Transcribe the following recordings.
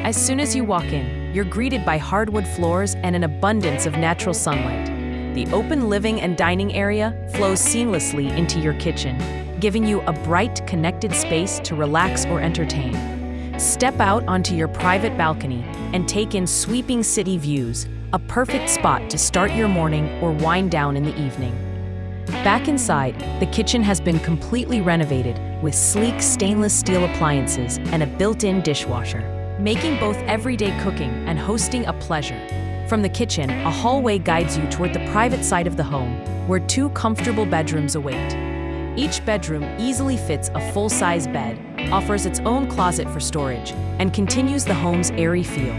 As soon as you walk in, you're greeted by hardwood floors and an abundance of natural sunlight. The open living and dining area flows seamlessly into your kitchen, giving you a bright, connected space to relax or entertain. Step out onto your private balcony and take in sweeping city views, a perfect spot to start your morning or wind down in the evening. Back inside, the kitchen has been completely renovated with sleek stainless steel appliances and a built-in dishwasher, making both everyday cooking and hosting a pleasure. From the kitchen, a hallway guides you toward the private side of the home, where 2 comfortable bedrooms await. Each bedroom easily fits a full-size bed, offers its own closet for storage, and continues the home's airy feel.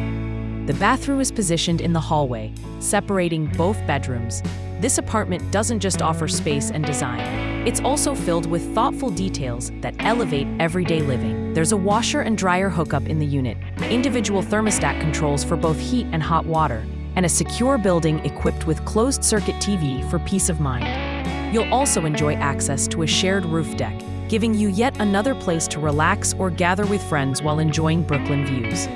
The bathroom is positioned in the hallway, separating both bedrooms. This apartment doesn't just offer space and design. It's also filled with thoughtful details that elevate everyday living. There's a washer and dryer hookup in the unit, individual thermostat controls for both heat and hot water, and a secure building equipped with closed-circuit TV for peace of mind. You'll also enjoy access to a shared roof deck, giving you yet another place to relax or gather with friends while enjoying Brooklyn views.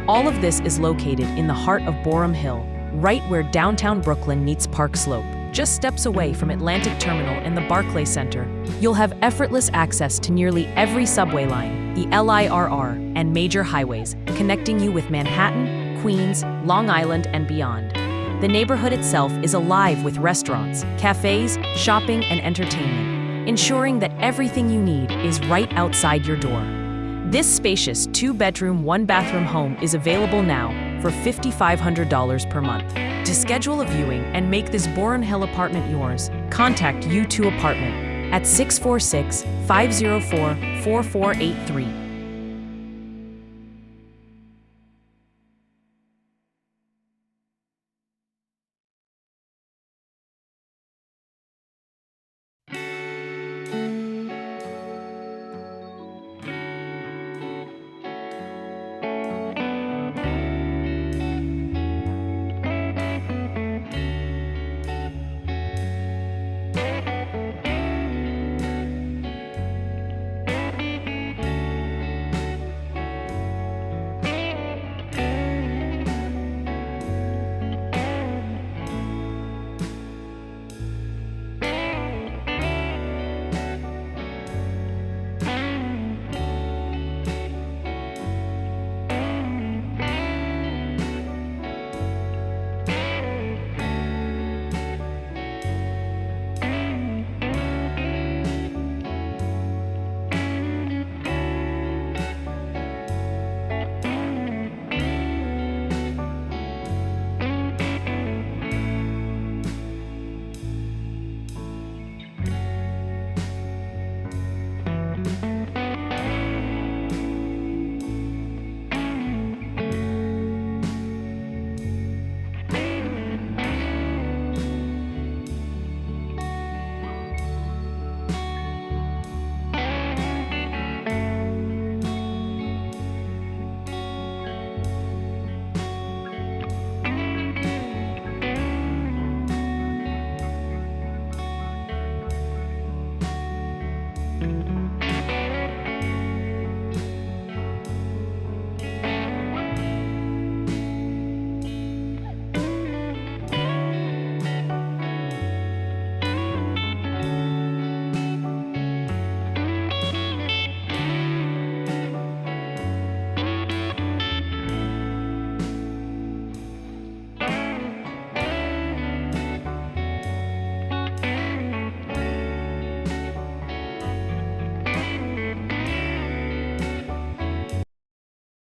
All of this is located in the heart of Boerum Hill, right where downtown Brooklyn meets Park Slope. Just steps away from Atlantic Terminal and the Barclay Center, you'll have effortless access to nearly every subway line, the LIRR, and major highways, connecting you with Manhattan, Queens, Long Island, and beyond. The neighborhood itself is alive with restaurants, cafes, shopping, and entertainment, ensuring that everything you need is right outside your door. This spacious 2-bedroom, 1-bathroom home is available now for $5,500 per month. To schedule a viewing and make this Boerum Hill apartment yours, contact U2 Apartment at 646-504-4483